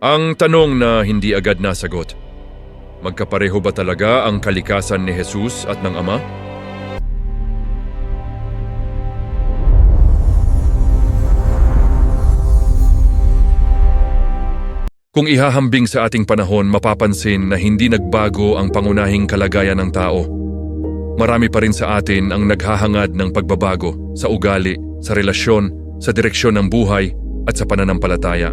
Ang tanong na hindi agad nasagot, magkapareho ba talaga ang kalikasan ni Jesus at ng Ama? Kung ihahambing sa ating panahon, mapapansin na hindi nagbago ang pangunahing kalagayan ng tao. Marami pa rin sa atin ang naghahangad ng pagbabago sa ugali, sa relasyon, sa direksyon ng buhay at sa pananampalataya.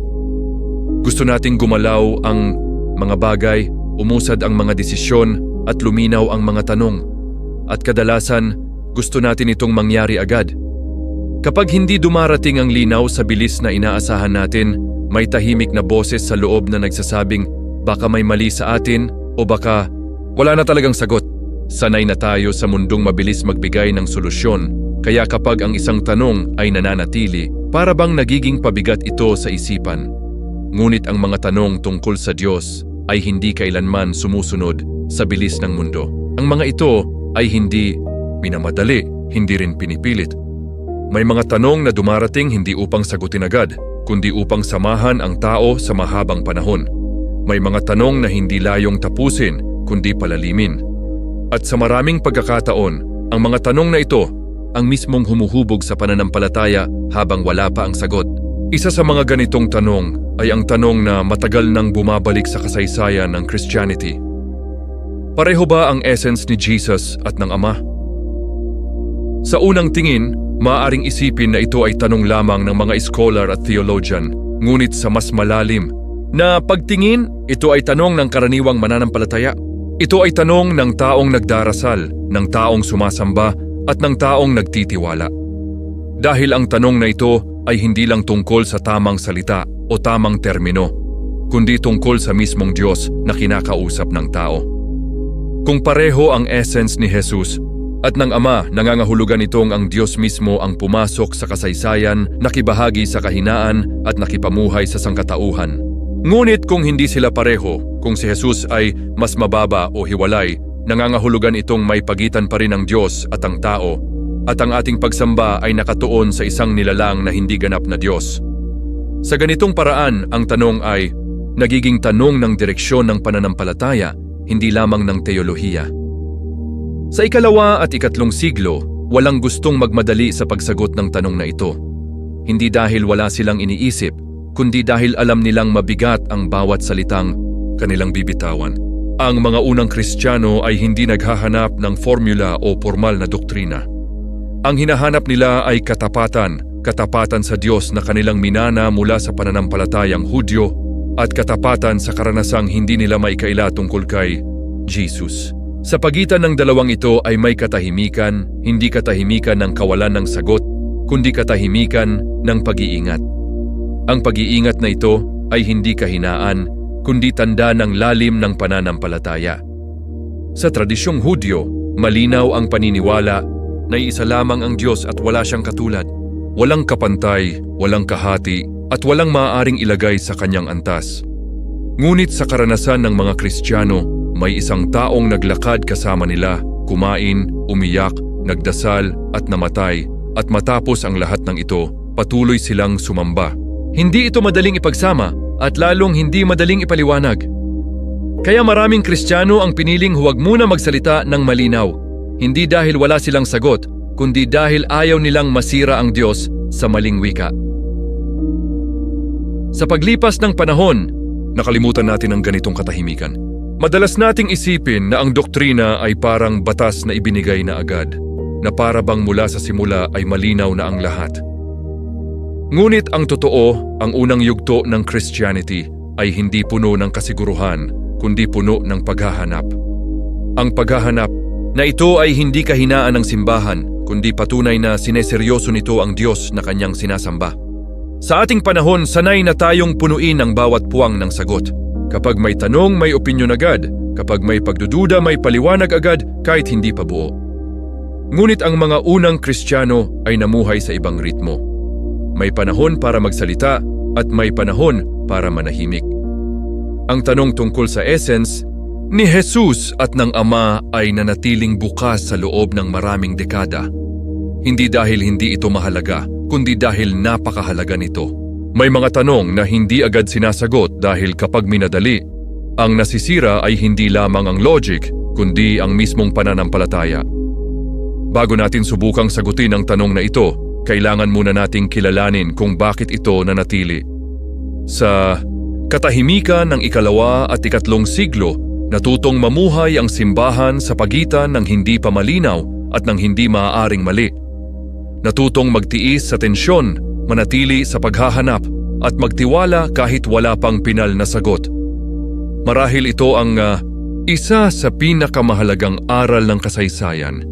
Gusto nating gumalaw ang mga bagay, umusad ang mga desisyon at luminaw ang mga tanong. At kadalasan, gusto natin itong mangyari agad. Kapag hindi dumarating ang linaw sa bilis na inaasahan natin, may tahimik na boses sa loob na nagsasabing baka may mali sa atin o baka wala na talagang sagot. Sanay na tayo sa mundong mabilis magbigay ng solusyon, kaya kapag ang isang tanong ay nananatili, para bang nagiging pabigat ito sa isipan. Ngunit ang mga tanong tungkol sa Diyos ay hindi kailanman sumusunod sa bilis ng mundo. Ang mga ito ay hindi minamadali, hindi rin pinipilit. May mga tanong na dumarating hindi upang sagutin agad, kundi upang samahan ang tao sa mahabang panahon. May mga tanong na hindi layong tapusin, kundi palalimin. At sa maraming pagkakataon, ang mga tanong na ito ang mismong humuhubog sa pananampalataya habang wala pa ang sagot. Isa sa mga ganitong tanong ay ang tanong na matagal nang bumabalik sa kasaysayan ng Christianity. Pareho ba ang essence ni Jesus at ng Ama? Sa unang tingin, maaaring isipin na ito ay tanong lamang ng mga scholar at theologian, ngunit sa mas malalim na pagtingin, ito ay tanong ng karaniwang mananampalataya. Ito ay tanong ng taong nagdarasal, ng taong sumasamba at ng taong nagtitiwala. Dahil ang tanong na ito ay hindi lang tungkol sa tamang salita o tamang termino, kundi tungkol sa mismong Diyos na kinakausap ng tao. Kung pareho ang essence ni Jesus at ng Ama, nangangahulugan itong ang Diyos mismo ang pumasok sa kasaysayan, nakibahagi sa kahinaan at nakipamuhay sa sangkatauhan. Ngunit kung hindi sila pareho, kung si Jesus ay mas mababa o hiwalay, nangangahulugan itong may pagitan pa rin ang Diyos at ang tao, at ang ating pagsamba ay nakatuon sa isang nilalang na hindi ganap na Diyos. Sa ganitong paraan, ang tanong ay nagiging tanong ng direksyon ng pananampalataya, hindi lamang ng teolohiya. Sa ikalawa at ikatlong siglo, walang gustong magmadali sa pagsagot ng tanong na ito. Hindi dahil wala silang iniisip, kundi dahil alam nilang mabigat ang bawat salitang kanilang bibitawan. Ang mga unang Kristiyano ay hindi naghahanap ng formula o formal na doktrina. Ang hinahanap nila ay katapatan sa Diyos na kanilang minana mula sa pananampalatayang Hudyo at katapatan sa karanasang hindi nila maikaila tungkol kay Jesus. Sa pagitan ng dalawang ito ay may katahimikan, hindi katahimikan ng kawalan ng sagot, kundi katahimikan ng pag-iingat. Ang pag-iingat na ito ay hindi kahinaan, kundi tanda ng lalim ng pananampalataya. Sa tradisyong Hudyo, malinaw ang paniniwala na isa lamang ang Diyos at wala siyang katulad. Walang kapantay, walang kahati, at walang maaaring ilagay sa kanyang antas. Ngunit sa karanasan ng mga Kristiyano, may isang taong naglakad kasama nila, kumain, umiyak, nagdasal at namatay, at matapos ang lahat ng ito, patuloy silang sumamba. Hindi ito madaling ipagsama at lalong hindi madaling ipaliwanag. Kaya maraming Kristiyano ang piniling huwag muna magsalita ng malinaw, hindi dahil wala silang sagot, kundi dahil ayaw nilang masira ang Diyos sa maling wika. Sa paglipas ng panahon, nakalimutan natin ang ganitong katahimikan. Madalas nating isipin na ang doktrina ay parang batas na ibinigay na agad, na para bang mula sa simula ay malinaw na ang lahat. Ngunit ang totoo, ang unang yugto ng Christianity ay hindi puno ng kasiguruhan, kundi puno ng paghahanap. Ang paghahanap na ito ay hindi kahinaan ng simbahan, kundi patunay na sineseryoso nito ang Diyos na kanyang sinasamba. Sa ating panahon, sanay na tayong punuin ang bawat puwang ng sagot. Kapag may tanong, may opinyon agad. Kapag may pagdududa, may paliwanag agad kahit hindi pa buo. Ngunit ang mga unang Kristiyano ay namuhay sa ibang ritmo. May panahon para magsalita at may panahon para manahimik. Ang tanong tungkol sa essence ni Jesus at ng Ama ay nanatiling bukas sa loob ng maraming dekada. Hindi dahil hindi ito mahalaga, kundi dahil napakahalaga nito. May mga tanong na hindi agad sinasagot dahil kapag minadali, ang nasisira ay hindi lamang ang logic, kundi ang mismong pananampalataya. Bago natin subukang sagutin ang tanong na ito, kailangan muna nating kilalanin kung bakit ito nanatili. Sa katahimikan ng ikalawa at ikatlong siglo, natutong mamuhay ang simbahan sa pagitan ng hindi pa malinaw at ng hindi maaaring mali. Natutong magtiis sa tensyon, manatili sa paghahanap, at magtiwala kahit wala pang pinal na sagot. Marahil ito ang isa sa pinakamahalagang aral ng kasaysayan,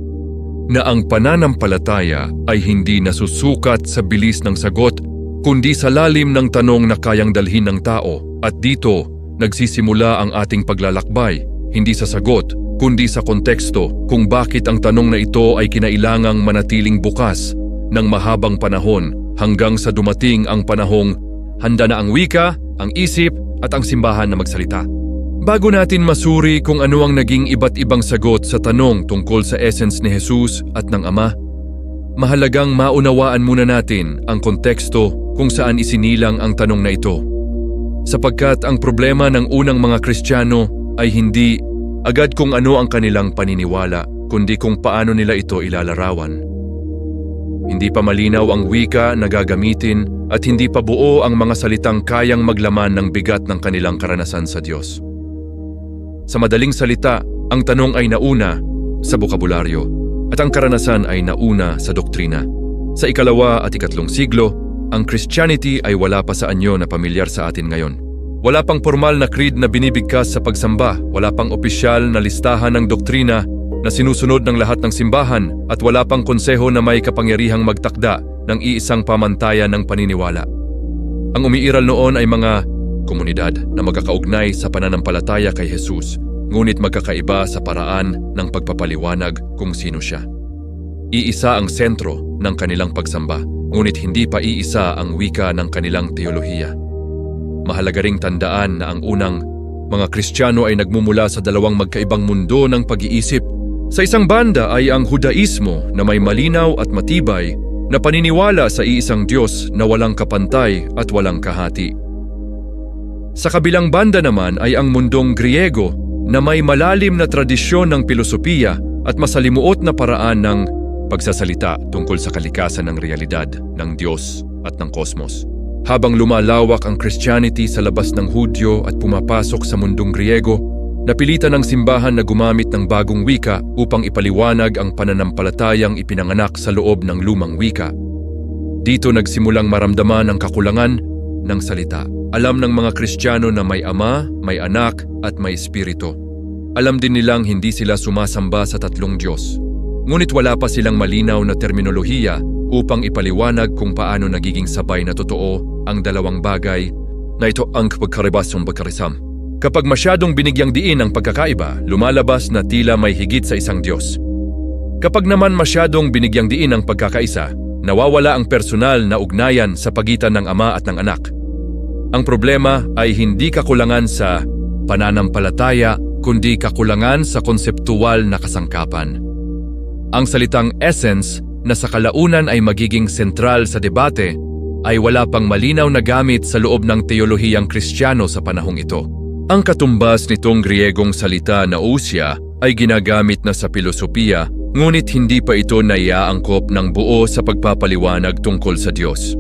na ang pananampalataya ay hindi nasusukat sa bilis ng sagot, kundi sa lalim ng tanong na kayang dalhin ng tao. At dito, nagsisimula ang ating paglalakbay, hindi sa sagot, kundi sa konteksto kung bakit ang tanong na ito ay kinailangang manatiling bukas ng mahabang panahon hanggang sa dumating ang panahong handa na ang wika, ang isip at ang simbahan na magsalita. Bago natin masuri kung ano ang naging iba't ibang sagot sa tanong tungkol sa essence ni Jesus at ng Ama, mahalagang maunawaan muna natin ang konteksto kung saan isinilang ang tanong na ito. Sapagkat ang problema ng unang mga Kristiyano ay hindi agad kung ano ang kanilang paniniwala, kundi kung paano nila ito ilalarawan. Hindi pa malinaw ang wika na gagamitin at hindi pa buo ang mga salitang kayang maglaman ng bigat ng kanilang karanasan sa Diyos. Sa madaling salita, ang tanong ay nauna sa bokabularyo at ang karanasan ay nauna sa doktrina. Sa ikalawa at ikatlong siglo, ang Christianity ay wala pa sa anyo na pamilyar sa atin ngayon. Wala pang formal na creed na binibigkas sa pagsamba, wala pang opisyal na listahan ng doktrina na sinusunod ng lahat ng simbahan at wala pang konseho na may kapangyarihang magtakda ng iisang pamantayan ng paniniwala. Ang umiiral noon ay mga komunidad na magkakaugnay sa pananampalataya kay Jesus, ngunit magkakaiba sa paraan ng pagpapaliwanag kung sino siya. Iisa ang sentro ng kanilang pagsamba, ngunit hindi pa iisa ang wika ng kanilang teolohiya. Mahalaga ring tandaan na ang unang mga Kristiyano ay nagmumula sa dalawang magkaibang mundo ng pag-iisip. Sa isang banda ay ang Judaismo na may malinaw at matibay na paniniwala sa iisang Diyos na walang kapantay at walang kahati. Sa kabilang banda naman ay ang mundong Griego na may malalim na tradisyon ng pilosopiya at masalimuot na paraan ng pagsasalita tungkol sa kalikasan ng realidad ng Diyos at ng kosmos. Habang lumalawak ang Christianity sa labas ng Hudyo at pumapasok sa mundong Griego, napilitan ng simbahan na gumamit ng bagong wika upang ipaliwanag ang pananampalatayang ipinanganak sa loob ng lumang wika. Dito nagsimulang maramdaman ang kakulangan ng salita. Alam ng mga Kristiyano na may Ama, may Anak at may Espiritu. Alam din nilang hindi sila sumasamba sa tatlong Diyos. Ngunit wala pa silang malinaw na terminolohiya upang ipaliwanag kung paano nagiging sabay na totoo ang dalawang bagay na ito ang pagkaribasong pagkarisam. Kapag masyadong binigyang diin ang pagkakaiba, lumalabas na tila may higit sa isang Diyos. Kapag naman masyadong binigyang diin ang pagkakaisa, nawawala ang personal na ugnayan sa pagitan ng Ama at ng Anak. Ang problema ay hindi kakulangan sa pananampalataya, kundi kakulangan sa konseptual na kasangkapan. Ang salitang essence na sa kalaunan ay magiging sentral sa debate ay wala pang malinaw na gamit sa loob ng teolohiyang Kristiyano sa panahong ito. Ang katumbas nitong Griegong salita na ousia ay ginagamit na sa pilosopiya, ngunit hindi pa ito naiaangkop ng buo sa pagpapaliwanag tungkol sa Diyos.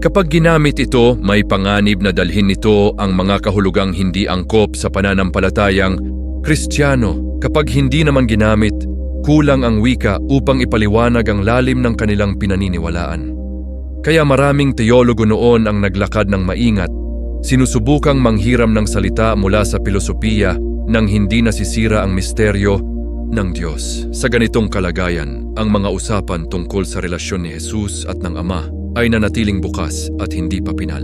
Kapag ginamit ito, may panganib na dalhin nito ang mga kahulugang hindi angkop sa pananampalatayang Kristiyano. Kapag hindi naman ginamit, kulang ang wika upang ipaliwanag ang lalim ng kanilang pinaniniwalaan. Kaya maraming teologo noon ang naglakad ng maingat, sinusubukang manghiram ng salita mula sa pilosopiya nang hindi nasisira ang misteryo ng Diyos. Sa ganitong kalagayan, ang mga usapan tungkol sa relasyon ni Jesus at ng Ama ay nanatiling bukas at hindi pa pinal.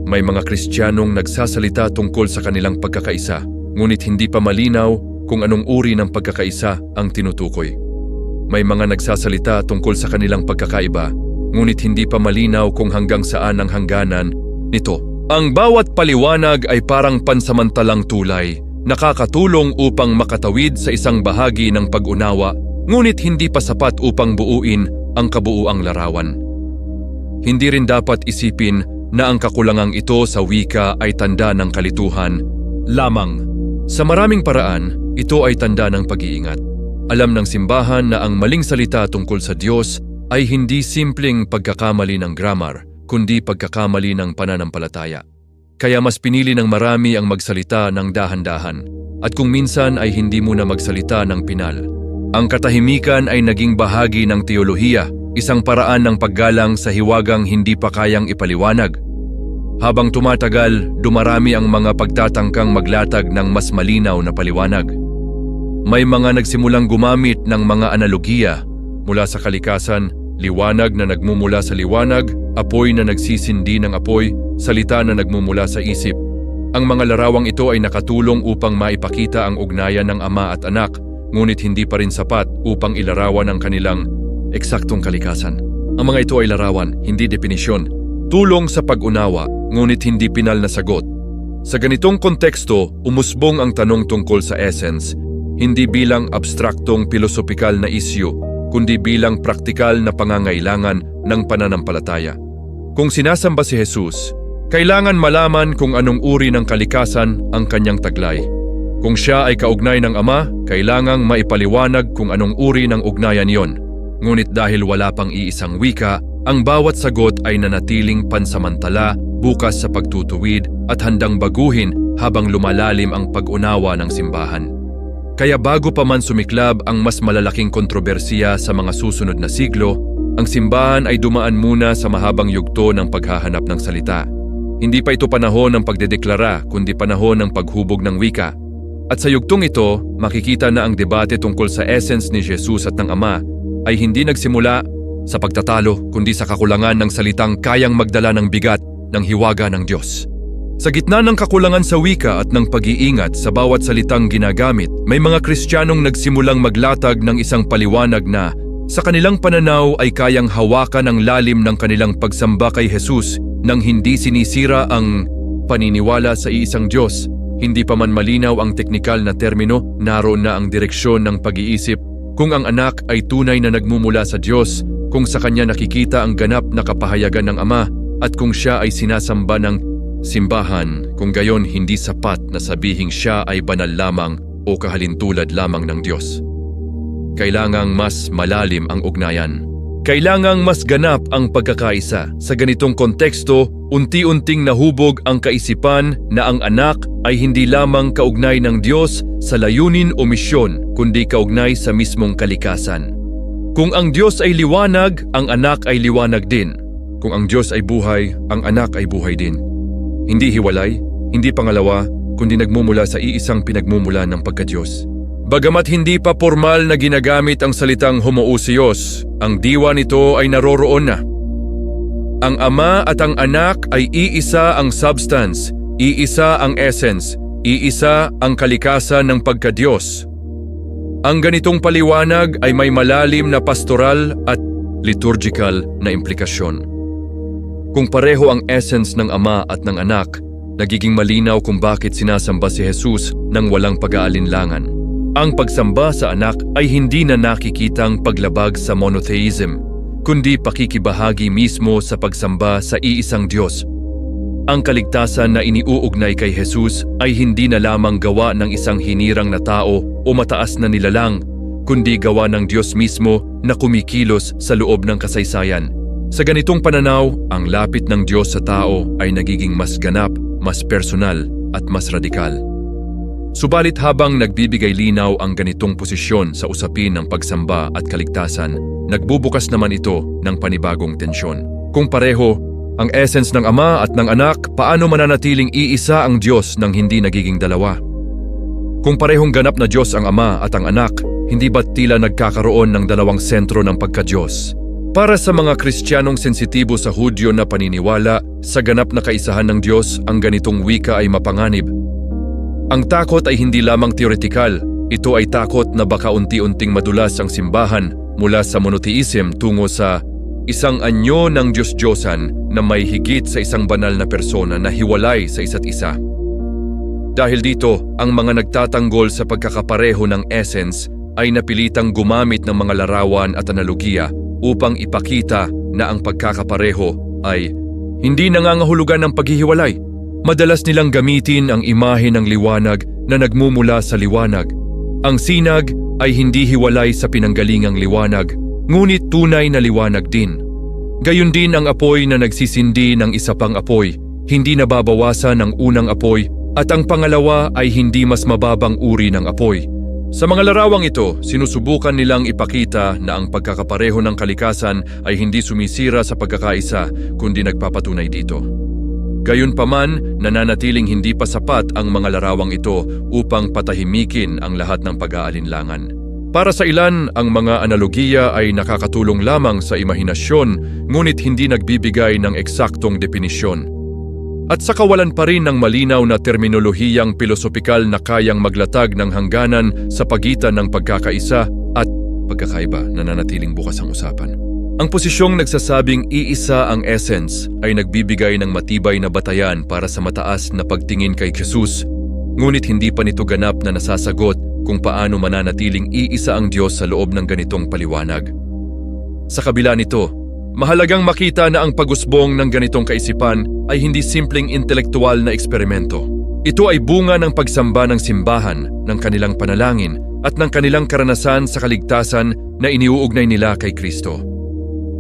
May mga Kristiyanong nagsasalita tungkol sa kanilang pagkakaisa, ngunit hindi pa malinaw kung anong uri ng pagkakaisa ang tinutukoy. May mga nagsasalita tungkol sa kanilang pagkakaiba, ngunit hindi pa malinaw kung hanggang saan ang hangganan nito. Ang bawat paliwanag ay parang pansamantalang tulay, nakakatulong upang makatawid sa isang bahagi ng pag-unawa, ngunit hindi pa sapat upang buuin ang kabuuang larawan. Hindi rin dapat isipin na ang kakulangang ito sa wika ay tanda ng kalituhan lamang. Sa maraming paraan, ito ay tanda ng pag-iingat. Alam ng simbahan na ang maling salita tungkol sa Diyos ay hindi simpleng pagkakamali ng grammar, kundi pagkakamali ng pananampalataya. Kaya mas pinili ng marami ang magsalita ng dahan-dahan. At kung minsan ay hindi muna magsalita ng pinal. Ang katahimikan ay naging bahagi ng teolohiya, isang paraan ng paggalang sa hiwagang hindi pa kayang ipaliwanag. Habang tumatagal, dumarami ang mga pagtatangkang maglatag ng mas malinaw na paliwanag. May mga nagsimulang gumamit ng mga analogiya mula sa kalikasan, liwanag na nagmumula sa liwanag, apoy na nagsisindi ng apoy, salita na nagmumula sa isip. Ang mga larawang ito ay nakatulong upang maipakita ang ugnayan ng ama at anak, ngunit hindi pa rin sapat upang ilarawan ang kanilang eksaktong kalikasan. Ang mga ito ay larawan, hindi definisyon. Tulong sa pag-unawa, ngunit hindi pinal na sagot. Sa ganitong konteksto, umusbong ang tanong tungkol sa essence, hindi bilang abstraktong pilosopikal na isyu, kundi bilang praktikal na pangangailangan ng pananampalataya. Kung sinasamba si Jesus, kailangan malaman kung anong uri ng kalikasan ang kanyang taglay. Kung siya ay kaugnay ng Ama, kailangang maipaliwanag kung anong uri ng ugnayan iyon. Ngunit dahil wala pang iisang wika, ang bawat sagot ay nanatiling pansamantala, bukas sa pagtutuwid at handang baguhin habang lumalalim ang pag-unawa ng simbahan. Kaya bago pa man sumiklab ang mas malalaking kontrobersiya sa mga susunod na siglo, ang simbahan ay dumaan muna sa mahabang yugto ng paghahanap ng salita. Hindi pa ito panahon ng pagdedeklara, kundi panahon ng paghubog ng wika. At sa yugtong ito, makikita na ang debate tungkol sa essence ni Jesus at ng Ama ay hindi nagsimula sa pagtatalo, kundi sa kakulangan ng salitang kayang magdala ng bigat ng hiwaga ng Diyos. Sa gitna ng kakulangan sa wika at ng pag-iingat sa bawat salitang ginagamit, may mga Kristiyanong nagsimulang maglatag ng isang paliwanag na sa kanilang pananaw ay kayang hawakan ang lalim ng kanilang pagsamba kay Jesus nang hindi sinisira ang paniniwala sa iisang Diyos. Hindi pa man malinaw ang teknikal na termino, naroon na ang direksyon ng pag-iisip. Kung ang anak ay tunay na nagmumula sa Diyos, kung sa kanya nakikita ang ganap na kapahayagan ng Ama, at kung siya ay sinasamba ng simbahan, kung gayon hindi sapat na sabihing siya ay banal lamang o kahalintulad lamang ng Diyos. Kailangang mas malalim ang ugnayan. Kailangang mas ganap ang pagkakaisa. Sa ganitong konteksto, unti-unting nahubog ang kaisipan na ang anak ay hindi lamang kaugnay ng Diyos sa layunin o misyon, kundi kaugnay sa mismong kalikasan. Kung ang Diyos ay liwanag, ang anak ay liwanag din. Kung ang Diyos ay buhay, ang anak ay buhay din. Hindi hiwalay, hindi pangalawa, kundi nagmumula sa iisang pinagmumula ng pagka-Diyos. Bagamat hindi pa formal na ginagamit ang salitang homoousios, ang diwa nito ay naroroon na. Ang Ama at ang Anak ay iisa ang substance, iisa ang essence, iisa ang kalikasan ng pagka-Diyos. Ang ganitong paliwanag ay may malalim na pastoral at liturgical na implikasyon. Kung pareho ang essence ng Ama at ng Anak, nagiging malinaw kung bakit sinasamba si Jesus nang walang pag-aalinlangan. Ang pagsamba sa anak ay hindi na nakikitang paglabag sa monotheism, kundi pakikibahagi mismo sa pagsamba sa iisang Diyos. Ang kaligtasan na iniuugnay kay Jesus ay hindi na lamang gawa ng isang hinirang na tao o mataas na nilalang, kundi gawa ng Diyos mismo na kumikilos sa loob ng kasaysayan. Sa ganitong pananaw, ang lapit ng Diyos sa tao ay nagiging mas ganap, mas personal at mas radikal. Subalit habang nagbibigay linaw ang ganitong posisyon sa usapin ng pagsamba at kaligtasan, nagbubukas naman ito ng panibagong tensyon. Kung pareho ang essence ng Ama at ng Anak, paano mananatiling iisa ang Diyos nang hindi nagiging dalawa? Kung parehong ganap na Diyos ang Ama at ang Anak, hindi ba't tila nagkakaroon ng dalawang sentro ng pagka-Diyos? Para sa mga Kristiyanong sensitibo sa Hudyo na paniniwala, sa ganap na kaisahan ng Diyos, ang ganitong wika ay mapanganib. Ang takot ay hindi lamang teoretikal, ito ay takot na baka unti-unting madulas ang simbahan mula sa monotheism tungo sa isang anyo ng Diyos-Diyosan na may higit sa isang banal na persona na hiwalay sa isa't isa. Dahil dito, ang mga nagtatanggol sa pagkakapareho ng essence ay napilitang gumamit ng mga larawan at analogiya upang ipakita na ang pagkakapareho ay hindi nangangahulugan ng paghihiwalay. Madalas nilang gamitin ang imahe ng liwanag na nagmumula sa liwanag. Ang sinag ay hindi hiwalay sa pinanggalingang liwanag, ngunit tunay na liwanag din. Gayon din ang apoy na nagsisindi ng isa pang apoy, hindi nababawasan ng unang apoy, at ang pangalawa ay hindi mas mababang uri ng apoy. Sa mga larawang ito, sinusubukan nilang ipakita na ang pagkakapareho ng kalikasan ay hindi sumisira sa pagkakaisa, kundi nagpapatunay dito. Gayunpaman, nananatiling hindi pa sapat ang mga larawang ito upang patahimikin ang lahat ng pag-aalinlangan. Para sa ilan, ang mga analogiya ay nakakatulong lamang sa imahinasyon, ngunit hindi nagbibigay ng eksaktong definisyon. At sa kawalan pa rin ng malinaw na terminolohiyang pilosopikal na kayang maglatag ng hangganan sa pagitan ng pagkakaisa at pagkakaiba, nananatiling bukas ang usapan. Ang posisyong nagsasabing iisa ang essence ay nagbibigay ng matibay na batayan para sa mataas na pagtingin kay Jesus, ngunit hindi pa nito ganap na nasasagot kung paano mananatiling iisa ang Diyos sa loob ng ganitong paliwanag. Sa kabila nito, mahalagang makita na ang pag-usbong ng ganitong kaisipan ay hindi simpleng intelektual na eksperimento. Ito ay bunga ng pagsamba ng simbahan, ng kanilang panalangin, at ng kanilang karanasan sa kaligtasan na iniuugnay nila kay Kristo.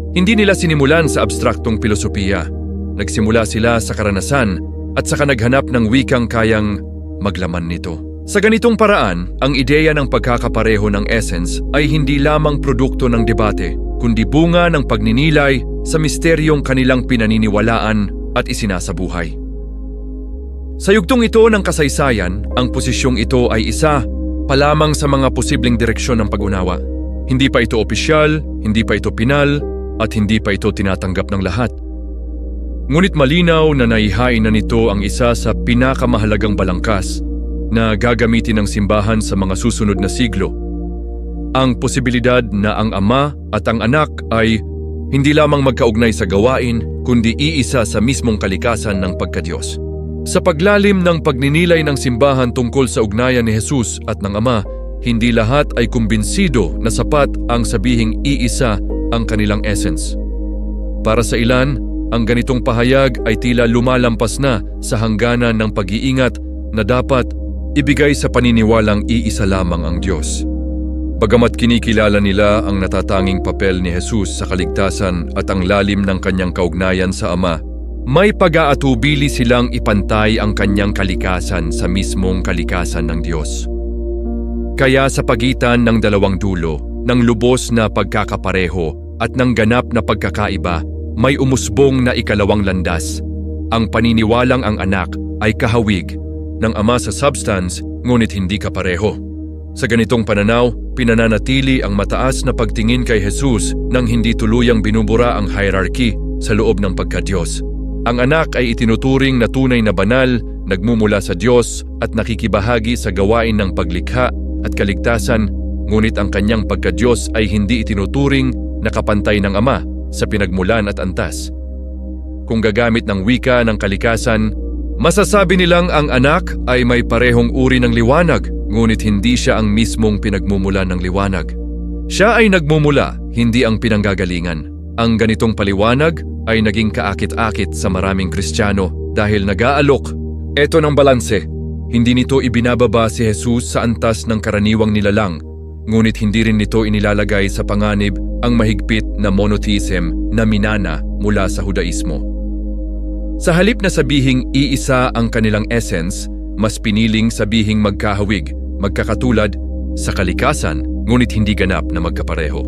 Hindi nila sinimulan sa abstraktong filosofiya. Nagsimula sila sa karanasan at saka naghanap ng wikang kayang maglaman nito. Sa ganitong paraan, ang ideya ng pagkakapareho ng essence ay hindi lamang produkto ng debate, kundi bunga ng pagninilay sa misteryong kanilang pinaniniwalaan at isinasabuhay. Sa yugtong ito ng kasaysayan, ang posisyong ito ay isa pa lamang sa mga posibleng direksyon ng pag-unawa. Hindi pa ito opisyal, hindi pa ito pinal, at hindi pa ito tinatanggap ng lahat. Ngunit malinaw na naihain na nito ang isa sa pinakamahalagang balangkas na gagamitin ng simbahan sa mga susunod na siglo. Ang posibilidad na ang Ama at ang Anak ay hindi lamang magkaugnay sa gawain, kundi iisa sa mismong kalikasan ng pagkadiyos. Sa paglalim ng pagninilay ng simbahan tungkol sa ugnayan ni Jesus at ng Ama, hindi lahat ay kumbinsido na sapat ang sabihing iisa ang kanilang essence. Para sa ilan, ang ganitong pahayag ay tila lumalampas na sa hangganan ng pag-iingat na dapat ibigay sa paniniwalang iisa lamang ang Diyos. Bagamat kinikilala nila ang natatanging papel ni Jesus sa kaligtasan at ang lalim ng kanyang kaugnayan sa Ama, may pag-aatubili silang ipantay ang kanyang kalikasan sa mismong kalikasan ng Diyos. Kaya sa pagitan ng dalawang dulo, ng lubos na pagkakapareho at ng ganap na pagkakaiba, may umusbong na ikalawang landas. Ang paniniwalang ang Anak ay kahawig ng Ama sa substance, ngunit hindi kapareho. Sa ganitong pananaw, pinananatili ang mataas na pagtingin kay Jesus nang hindi tuluyang binubura ang hierarchy sa loob ng pagkadiyos. Ang Anak ay itinuturing na tunay na banal, nagmumula sa Diyos at nakikibahagi sa gawain ng paglikha at kaligtasan, ngunit ang kanyang pagkadiyos ay hindi itinuturing na kapantay ng Ama sa pinagmulan at antas. Kung gagamit ng wika ng kalikasan, masasabi nilang ang Anak ay may parehong uri ng liwanag, ngunit hindi siya ang mismong pinagmumula ng liwanag. Siya ay nagmumula, hindi ang pinanggagalingan. Ang ganitong paliwanag ay naging kaakit-akit sa maraming Kristiyano dahil nag-aalok. Ito ng balanse. Hindi nito ibinababa si Jesus sa antas ng karaniwang nilalang, ngunit hindi rin nito inilalagay sa panganib ang mahigpit na monotheism na minana mula sa Hudaismo. Sa halip na sabihing iisa ang kanilang essence, mas piniling sabihing magkahawig, magkakatulad sa kalikasan, ngunit hindi ganap na magkapareho.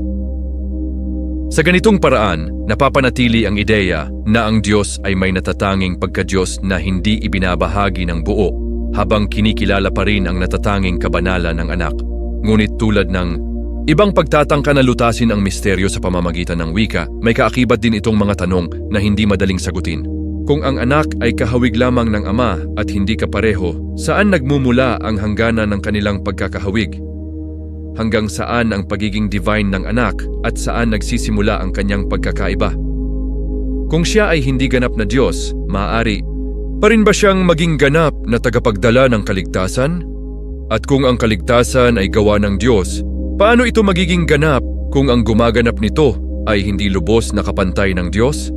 Sa ganitong paraan, napapanatili ang ideya na ang Diyos ay may natatanging pagkadiyos na hindi ibinabahagi ng buo, habang kinikilala pa rin ang natatanging kabanalan ng Anak. Ngunit tulad ng ibang pagtatangka na lutasin ang misteryo sa pamamagitan ng wika, may kaakibat din itong mga tanong na hindi madaling sagutin. Kung ang Anak ay kahawig lamang ng Ama at hindi kapareho, saan nagmumula ang hangganan ng kanilang pagkakahawig? Hanggang saan ang pagiging divine ng Anak at saan nagsisimula ang kanyang pagkakaiba? Kung siya ay hindi ganap na Diyos, maaari pa rin ba siyang maging ganap na tagapagdala ng kaligtasan? At kung ang kaligtasan ay gawa ng Diyos, paano ito magiging ganap kung ang gumaganap nito ay hindi lubos na kapantay ng Diyos?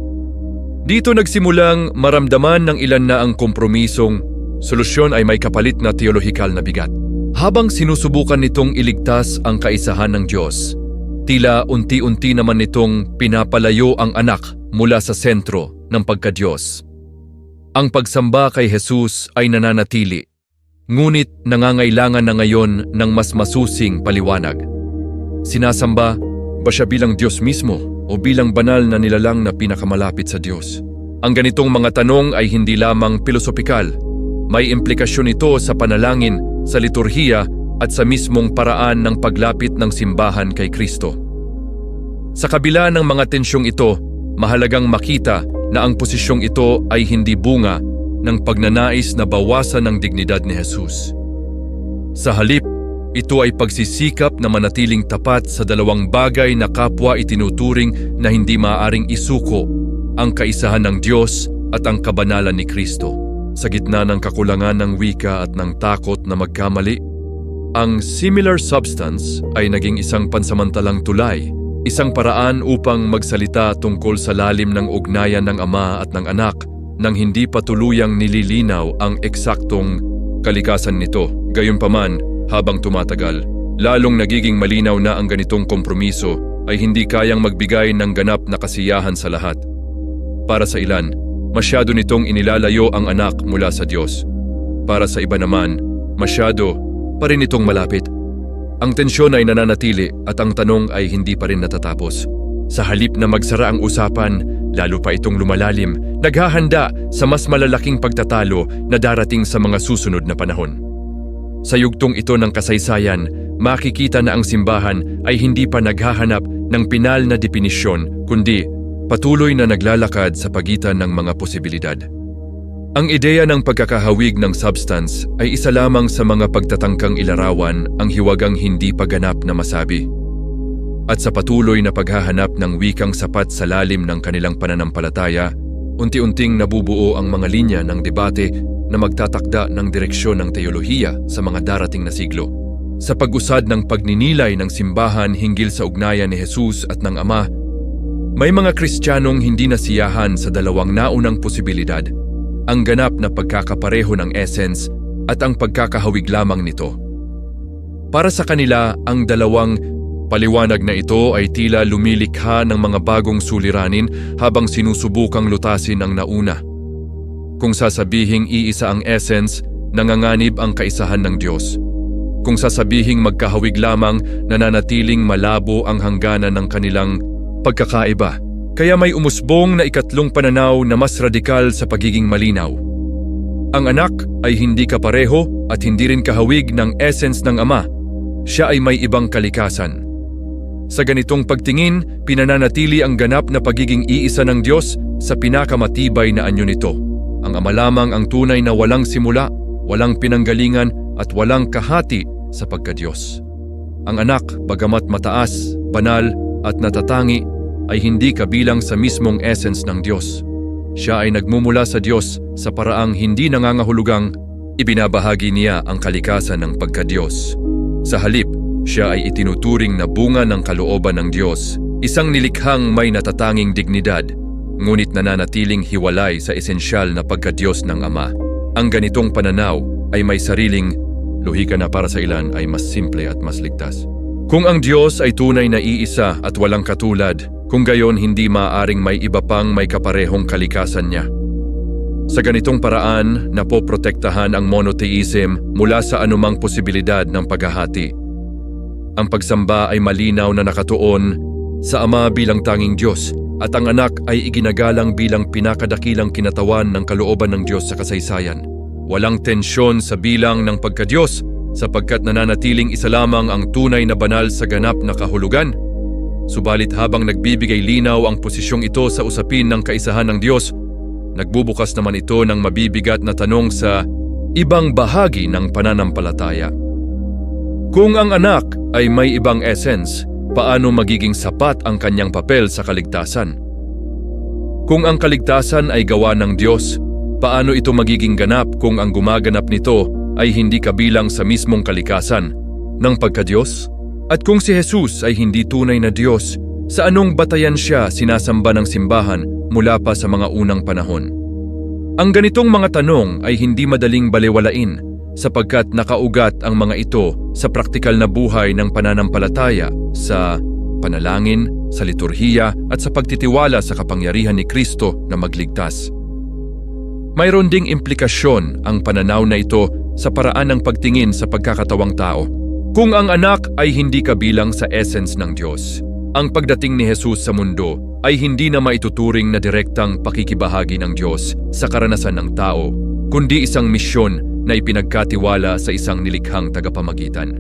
Dito nagsimulang maramdaman ng ilan na ang kompromisong solusyon ay may kapalit na teolohikal na bigat. Habang sinusubukan nitong iligtas ang kaisahan ng Diyos, tila unti-unti naman nitong pinapalayo ang anak mula sa sentro ng pagka-Diyos. Ang pagsamba kay Jesus ay nananatili, ngunit nangangailangan na ngayon ng mas masusing paliwanag. Sinasamba ba siya bilang Diyos mismo o bilang banal na nilalang na pinakamalapit sa Diyos? Ang ganitong mga tanong ay hindi lamang pilosopikal. May implikasyon ito sa panalangin, sa liturhiya at sa mismong paraan ng paglapit ng simbahan kay Kristo. Sa kabila ng mga tensyong ito, mahalagang makita na ang posisyong ito ay hindi bunga ng pagnanais na bawasan ang dignidad ni Jesus. Sa halip, ito ay pagsisikap na manatiling tapat sa dalawang bagay na kapwa itinuturing na hindi maaaring isuko, ang kaisahan ng Diyos at ang kabanalan ni Kristo. Sa gitna ng kakulangan ng wika at ng takot na magkamali, ang similar substance ay naging isang pansamantalang tulay, isang paraan upang magsalita tungkol sa lalim ng ugnayan ng Ama at ng Anak nang hindi pa tuluyang nililinaw ang eksaktong kalikasan nito. Gayunpaman, habang tumatagal, lalong nagiging malinaw na ang ganitong kompromiso ay hindi kayang magbigay ng ganap na kasiyahan sa lahat. Para sa ilan, masyado nitong inilalayo ang anak mula sa Diyos. Para sa iba naman, masyado pa rin itong malapit. Ang tensyon ay nananatili at ang tanong ay hindi pa rin natatapos. Sa halip na magsara ang usapan, lalo pa itong lumalalim, naghahanda sa mas malalaking pagtatalo na darating sa mga susunod na panahon. Sa yugtong ito ng kasaysayan, makikita na ang simbahan ay hindi pa naghahanap ng pinal na definisyon, kundi patuloy na naglalakad sa pagitan ng mga posibilidad. Ang ideya ng pagkakahawig ng substance ay isa lamang sa mga pagtatangkang ilarawan ang hiwagang hindi pa ganap na masabi. At sa patuloy na paghahanap ng wikang sapat sa lalim ng kanilang pananampalataya, unti-unting nabubuo ang mga linya ng debate na magtatakda ng direksyon ng teolohiya sa mga darating na siglo. Sa pag-usad ng pagninilay ng simbahan hinggil sa ugnayan ni Jesus at ng Ama, may mga Kristiyanong hindi nasiyahan sa dalawang naunang posibilidad, ang ganap na pagkakapareho ng essence at ang pagkakahawig lamang nito. Para sa kanila, ang dalawang paliwanag na ito ay tila lumilikha ng mga bagong suliranin habang sinusubukang lutasin ang nauna. Kung sasabihing iisa ang essence, nanganganib ang kaisahan ng Diyos. Kung sasabihing magkahawig lamang, nananatiling malabo ang hangganan ng kanilang pagkakaiba. Kaya may umusbong na ikatlong pananaw na mas radikal sa pagiging malinaw. Ang anak ay hindi kapareho at hindi rin kahawig ng essence ng Ama. Siya ay may ibang kalikasan. Sa ganitong pagtingin, pinananatili ang ganap na pagiging iisa ng Diyos sa pinakamatibay na anyo nito. Ang Ama lamang ang tunay na walang simula, walang pinanggalingan at walang kahati sa pagka-Diyos. Ang anak, bagamat mataas, banal at natatangi, ay hindi kabilang sa mismong essence ng Diyos. Siya ay nagmumula sa Diyos sa paraang hindi nangangahulugang ibinabahagi niya ang kalikasan ng pagka-Diyos. Sa halip, siya ay itinuturing na bunga ng kalooban ng Diyos, isang nilikhang may natatanging dignidad, ngunit nananatiling hiwalay sa esensyal na pagka-Diyos ng Ama. Ang ganitong pananaw ay may sariling lohika na para sa ilan ay mas simple at mas ligtas. Kung ang Diyos ay tunay na iisa at walang katulad, kung gayon hindi maaaring may iba pang may kaparehong kalikasan niya. Sa ganitong paraan, napoprotektahan ang monotheism mula sa anumang posibilidad ng paghahati. Ang pagsamba ay malinaw na nakatuon sa Ama bilang tanging Diyos at ang anak ay iginagalang bilang pinakadakilang kinatawan ng kalooban ng Diyos sa kasaysayan. Walang tensyon sa bilang ng pagka-Diyos sapagkat nananatiling isa lamang ang tunay na banal sa ganap na kahulugan. Subalit habang nagbibigay linaw ang posisyong ito sa usapin ng kaisahan ng Diyos, nagbubukas naman ito ng mabibigat na tanong sa ibang bahagi ng pananampalataya. Kung ang anak ay may ibang essence, paano magiging sapat ang kanyang papel sa kaligtasan? Kung ang kaligtasan ay gawa ng Diyos, paano ito magiging ganap kung ang gumaganap nito ay hindi kabilang sa mismong kalikasan ng pagka-Diyos? At kung si Jesus ay hindi tunay na Diyos, sa anong batayan siya sinasamba ng simbahan mula pa sa mga unang panahon. Ang ganitong mga tanong ay hindi madaling balewalain sapagkat nakaugat ang mga ito sa praktikal na buhay ng pananampalataya sa panalangin, sa liturhiya at sa pagtitiwala sa kapangyarihan ni Kristo na magligtas. Mayroon ding implikasyon ang pananaw na ito sa paraan ng pagtingin sa pagkakatawang tao. Kung ang anak ay hindi kabilang sa essence ng Diyos, ang pagdating ni Jesus sa mundo ay hindi na maituturing na direktang pakikibahagi ng Diyos sa karanasan ng tao, kundi isang misyon na ipinagkatiwala sa isang nilikhang tagapamagitan.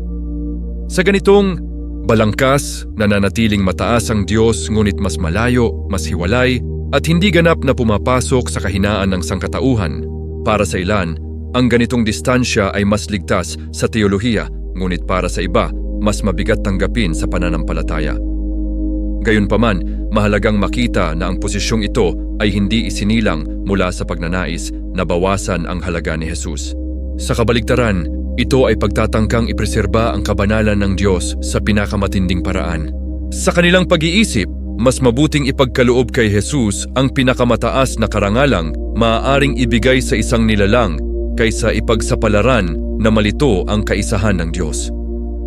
Sa ganitong balangkas, nananatiling mataas ang Diyos ngunit mas malayo, mas hiwalay, at hindi ganap na pumapasok sa kahinaan ng sangkatauhan. Para sa ilan, ang ganitong distansya ay mas ligtas sa teolohiya, ngunit para sa iba, mas mabigat tanggapin sa pananampalataya. Gayunpaman, mahalagang makita na ang posisyong ito ay hindi isinilang mula sa pagnanais na bawasan ang halaga ni Jesus. Sa kabaligtaran, ito ay pagtatangkang ipreserba ang kabanalan ng Diyos sa pinakamatinding paraan. Sa kanilang pag-iisip, mas mabuting ipagkaloob kay Jesus ang pinakamataas na karangalang maaaring ibigay sa isang nilalang kaysa ipagsapalaran na malito ang kaisahan ng Diyos.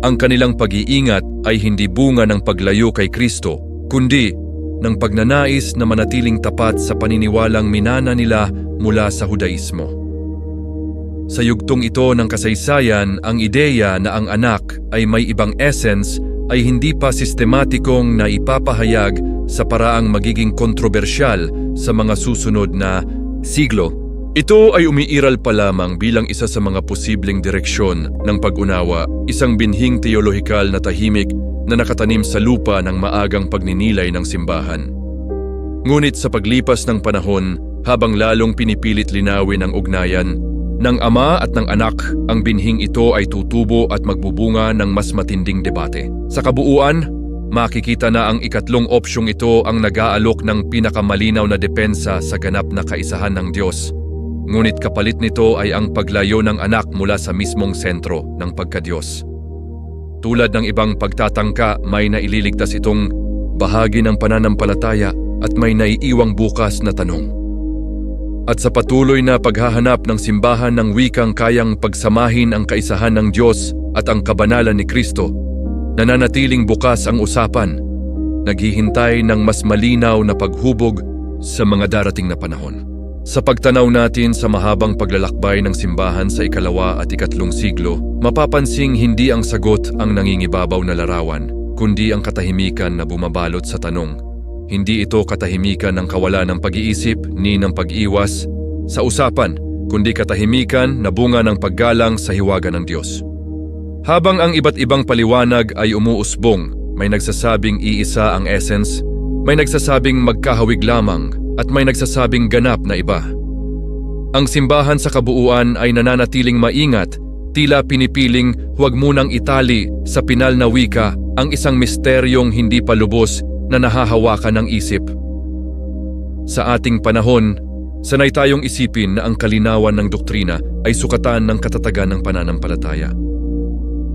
Ang kanilang pag-iingat ay hindi bunga ng paglayo kay Kristo, kundi ng pagnanais na manatiling tapat sa paniniwalang minana nila mula sa Hudaismo. Sa yugtong ito ng kasaysayan, ang ideya na ang anak ay may ibang essence ay hindi pa sistematikong na ipapahayag sa paraang magiging kontrobersyal sa mga susunod na siglo. Ito ay umiiral pa lamang bilang isa sa mga posibleng direksyon ng pag-unawa, isang binhing teolohikal na tahimik na nakatanim sa lupa ng maagang pagninilay ng simbahan. Ngunit sa paglipas ng panahon, habang lalong pinipilit linawin ang ugnayan ng ama at ng anak, ang binhing ito ay tutubo at magbubunga ng mas matinding debate. Sa kabuuan, makikita na ang ikatlong opsyong ito ang nag-aalok ng pinakamalinaw na depensa sa ganap na kaisahan ng Diyos. Ngunit kapalit nito ay ang paglayo ng anak mula sa mismong sentro ng pagkadiyos. Tulad ng ibang pagtatangka, may naililigtas itong bahagi ng pananampalataya at may naiiwang bukas na tanong. At sa patuloy na paghahanap ng simbahan ng wikang kayang pagsamahin ang kaisahan ng Diyos at ang kabanalan ni Kristo, nananatiling bukas ang usapan, naghihintay ng mas malinaw na paghubog sa mga darating na panahon. Sa pagtanaw natin sa mahabang paglalakbay ng simbahan sa ikalawa at ikatlong siglo, mapapansing hindi ang sagot ang nangingibabaw na larawan, kundi ang katahimikan na bumabalot sa tanong. Hindi ito katahimikan ng kawalan ng pag-iisip ni ng pag-iwas sa usapan, kundi katahimikan na bunga ng paggalang sa hiwaga ng Diyos. Habang ang iba't ibang paliwanag ay umuusbong, may nagsasabing iisa ang essence, may nagsasabing magkahawig lamang, at may nagsasabing ganap na iba. Ang simbahan sa kabuuan ay nananatiling maingat, tila pinipiling huwag munang itali sa pinal na wika ang isang misteryong hindi pa lubos na nahahawakan ng isip. Sa ating panahon, sanay tayong isipin na ang kalinawan ng doktrina ay sukatan ng katatagan ng pananampalataya.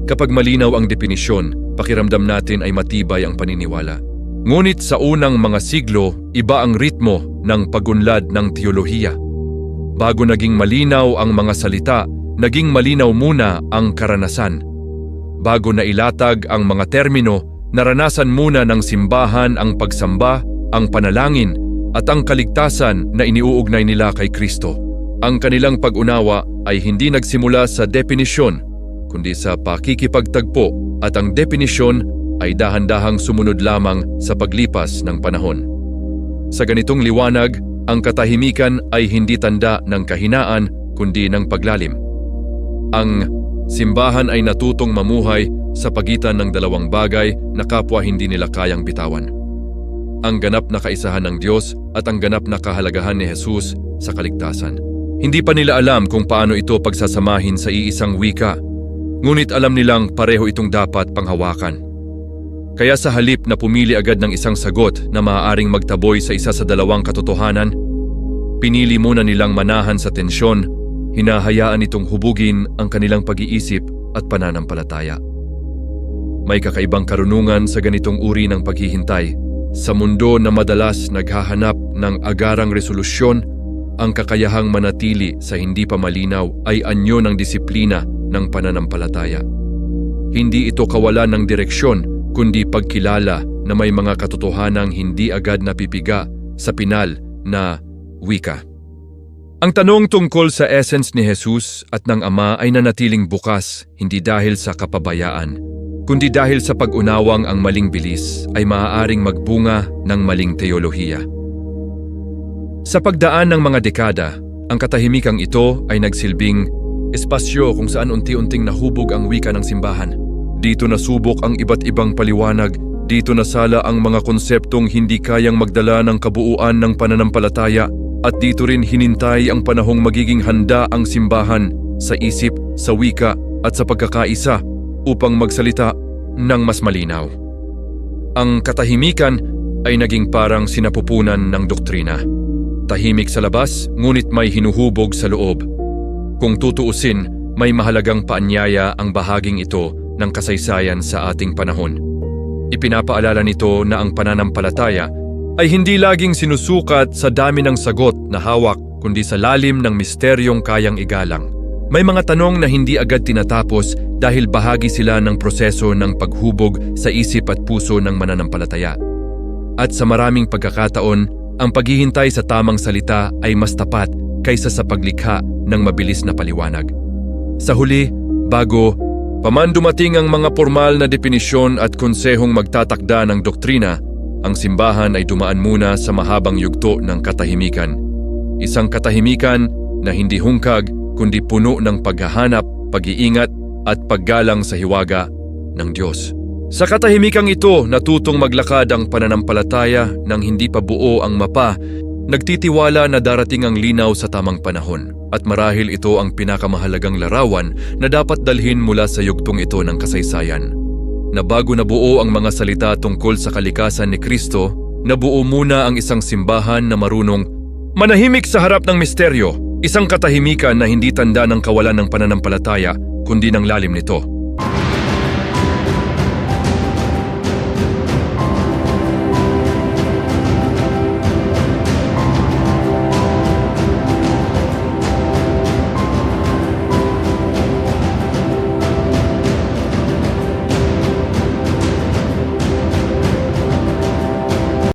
Kapag malinaw ang definisyon, pakiramdam natin ay matibay ang paniniwala. Ngunit sa unang mga siglo, iba ang ritmo ng pagunlad ng teolohiya. Bago naging malinaw ang mga salita, naging malinaw muna ang karanasan. Bago nailatag ang mga termino, naranasan muna ng simbahan ang pagsamba, ang panalangin, at ang kaligtasan na iniuugnay nila kay Kristo. Ang kanilang pag-unawa ay hindi nagsimula sa definisyon, kundi sa pakikipagtagpo, at ang definisyon ay dahan-dahang sumunod lamang sa paglipas ng panahon. Sa ganitong liwanag, ang katahimikan ay hindi tanda ng kahinaan, kundi ng paglalim. Ang simbahan ay natutong mamuhay sa pagitan ng dalawang bagay na kapwa hindi nila kayang bitawan. Ang ganap na kaisahan ng Diyos at ang ganap na kahalagahan ni Jesus sa kaligtasan. Hindi pa nila alam kung paano ito pagsasamahin sa iisang wika, ngunit alam nilang pareho itong dapat panghawakan. Kaya sa halip na pumili agad ng isang sagot na maaaring magtaboy sa isa sa dalawang katotohanan, pinili muna nilang manahan sa tensyon, hinahayaan itong hubugin ang kanilang pag-iisip at pananampalataya. May kakaibang karunungan sa ganitong uri ng paghihintay sa mundo na madalas naghahanap ng agarang resolusyon, ang kakayahang manatili sa hindi pa malinaw ay anyo ng disiplina ng pananampalataya. Hindi ito kawalan ng direksyon, kundi pagkilala na may mga katotohanang hindi agad napipiga sa pinal na wika. Ang tanong tungkol sa essence ni Jesus at ng Ama ay nanatiling bukas, hindi dahil sa kapabayaan, kundi dahil sa pag-unawang ang maling bilis ay maaaring magbunga ng maling teolohiya. Sa pagdaan ng mga dekada, ang katahimikang ito ay nagsilbing espasyo kung saan unti-unting nahubog ang wika ng simbahan. Dito nasubok ang iba't ibang paliwanag, dito nasala ang mga konseptong hindi kayang magdala ng kabuuan ng pananampalataya, at dito rin hinintay ang panahong magiging handa ang simbahan sa isip, sa wika at sa pagkakaisa upang magsalita ng mas malinaw. Ang katahimikan ay naging parang sinapupunan ng doktrina. Tahimik sa labas, ngunit may hinuhubog sa loob. Kung tutuusin, may mahalagang paanyaya ang bahaging ito ng kasaysayan sa ating panahon. Ipinapaalala nito na ang pananampalataya ay hindi laging sinusukat sa dami ng sagot na hawak, kundi sa lalim ng misteryong kayang igalang. May mga tanong na hindi agad tinatapos dahil bahagi sila ng proseso ng paghubog sa isip at puso ng mananampalataya. At sa maraming pagkakataon, ang paghihintay sa tamang salita ay mas tapat kaysa sa paglikha ng mabilis na paliwanag. Sa huli, bago paman dumating ang mga formal na definisyon at konsehong magtatakda ng doktrina, ang simbahan ay dumaan muna sa mahabang yugto ng katahimikan. Isang katahimikan na hindi hungkag kundi puno ng paghahanap, pag-iingat at paggalang sa hiwaga ng Diyos. Sa katahimikang ito, natutong maglakad ang pananampalataya nang hindi pa buo ang mapa, nagtitiwala na darating ang linaw sa tamang panahon. At marahil ito ang pinakamahalagang larawan na dapat dalhin mula sa yugtong ito ng kasaysayan. Na bago nabuo ang mga salita tungkol sa kalikasan ni Kristo, nabuo muna ang isang simbahan na marunong manahimik sa harap ng misteryo, isang katahimikan na hindi tanda ng kawalan ng pananampalataya, kundi ng lalim nito.